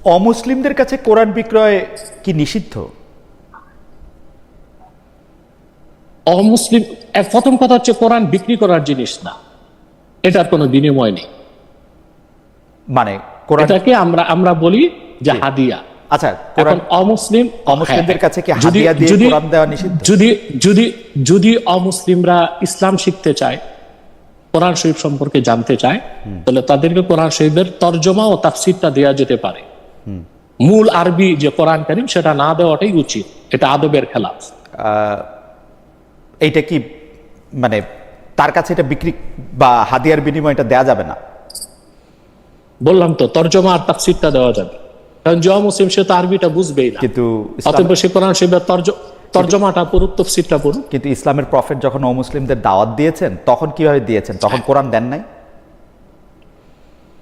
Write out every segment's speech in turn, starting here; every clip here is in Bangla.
অমুসলিমদের কাছে কোরআন বিক্রয় কি নিষিদ্ধ? অমুসলিম প্রথম কথা হচ্ছে কোরআন বিক্রি করার জিনিস না, এটার কোনো বিনিময় নেই। মানে কোরআন এটাকে আমরা বলি যে হাদিয়া। আচ্ছা, এখন অমুসলিমদের কাছে কি হাদিয়া দিয়ে কোরআন দেওয়া নিষিদ্ধ? যদি অমুসলিমরা ইসলাম শিখতে চায়, কোরআন শরীফ সম্পর্কে জানতে চায়, তাহলে তাদেরকে কোরআন শরীফের তরজমা ও তাফসীরটা দেওয়া যেতে পারে। মূল আরবি যে কোরআন কারীম সেটা না দেওয়াটাই উচিত, এটা আদবের খেলাফ। এইটা কি মানে তার কাছে এটা বিক্রি বা হাদিয়ার বিনিময়ে এটা দেওয়া যাবে না? বললাম তো, তরজমা আর তাফসীরটা দেওয়া যাবে, কারণ যে মুসলিম সে তো আরবিটা বুঝবেই না, কিন্তু অতএব সে কোরআন শরীফের তরজমাটা পড়ুক, তাফসীরটা পড়ুক। কিন্তু ইসলামের প্রফেট যখন অমুসলিমদের দাওয়াত দিয়েছেন তখন কিভাবে দিয়েছেন? তখন কোরআন দেন নাই?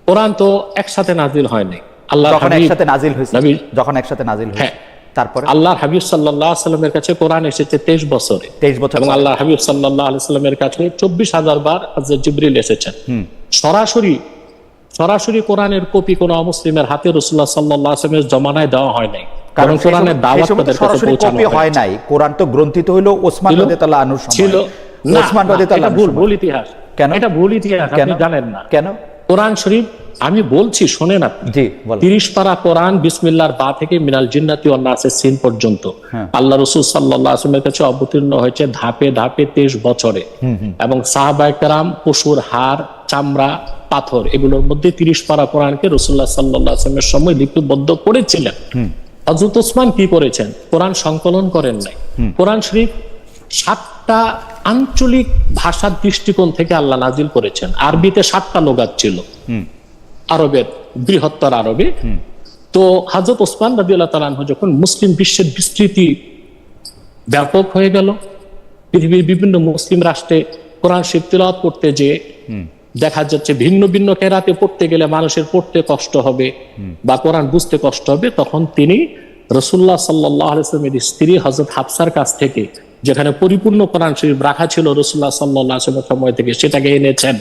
কোরআন তো একসাথে নাজিল হয় নাই। যখন একসাথে নাজিল হয়েছে তারপরে আল্লাহর হাবিব সাল্লাল্লাহু আলাইহি সাল্লামের কাছে কোরআন এসেছে 23 বছরে, এবং আল্লাহর হাবিব সাল্লাল্লাহু আলাইহি সাল্লামের কাছে 24,000 বার হযরত জিবরিল এসেছেন। সরাসরি কোরআনের কপি কোন অমুসলিমের হাতে রাসূলুল্লাহ সাল্লাল্লাহু আলাইহি ওয়াসাল্লামের জমানায় দেওয়া হয় নাই, কারণ কোরআনের দাওয়াত তাদের কাছে পৌঁছানো হয় নাই। কোরআন তো গ্রন্থিত হলো ওসমান রাদিয়াল্লাহু আনহুর সময় ছিল। ওসমান রাদিয়াল্লাহু আনহু, এটা ভুল ইতিহাস। কেন? এটা ভুল ইতিহাস, আপনি জানেন না কেন? কোরআন শরীফ আমি বলছি, শোনেন আপনি। জি, বলেন। 30 পারা কোরআন বিসমিল্লাহর বা থেকে মিনাল জিন্নাতি ওয়ান নাসের সিন পর্যন্ত আল্লাহ রাসূল সাল্লাল্লাহু আলাইহি ওয়াসাল্লামের কাছে অবতীর্ণ হয়েছে ধাপে ধাপে 23 বছরে, এবং সাহাবায়ে কেরাম পশুর হাড়, চামড়া, পাথর এগুলোর মধ্যে 30 পারা কোরআনকে রাসূলুল্লাহ সাল্লাল্লাহু আলাইহি ওয়াসাল্লামের সময় লিপিবদ্ধ করেছিলেন। হযরত ওসমান কি করেছেন? কোরআন সংকলন করেন নাই। কোরআন শরীফ 7টা আঞ্চলিক ভাষার দৃষ্টিকোণ থেকে আল্লাহ নাজিল করেছেন। আরবিতে 7টা লুগাত ছিল, আরবের বৃহত্তর আরবে। তো হযরত ওসমান রাদিয়াল্লাহু তাআলা আনহু যখন মুসলিম বিশ্বের বিস্তৃতি ব্যাপক হয়ে গেল, পৃথিবীর বিভিন্ন মুসলিম রাষ্ট্রে কোরআন শরীফ তিলাওয়াত করতে যে দেখা যাচ্ছে ভিন্ন ভিন্ন কেরাতে পড়তে গেলে মানুষের পড়তে কষ্ট হবে বা কোরআন বুঝতে কষ্ট হবে, তখন তিনি রাসূলুল্লাহ সাল্লাল্লাহু আলাইহি ওয়াসাল্লামের স্ত্রী হযরত হাফসার কাছ থেকে, যেখানে পরিপূর্ণ কোরআন শরীফ রাখা ছিল রাসূলুল্লাহ সাল্লাল্লাহু আলাইহি ওয়াসাল্লামের সময় থেকে, সেটাকে এনেছেন।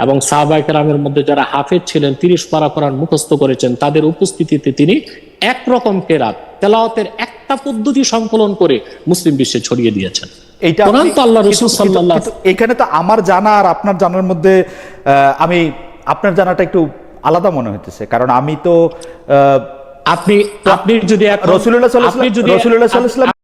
এবং সাহাবায়ে কেরামের মধ্যে যারা হাফেজ ছিলেন, 30 পারা কোরআন মুখস্থ করেছেন, তাদের উপস্থিতিতে তিনি একরকম কেরাত তেলাওয়াতের একটা পদ্ধতি সংকলন করে মুসলিম বিশ্বে ছড়িয়ে দিয়েছেন। এইটা কোরআন তো আল্লাহ রাসূল সাল্লাল্লাহু, এখানে তো আমার জানা আর আপনার জানার মধ্যে আমি আপনার জানাটা একটু আলাদা মনে হইতেছে, কারণ আমি তো আপনি যদি রাসূলুল্লাহ সাল্লাল্লাহু আলাইহি ওয়াসাল্লাম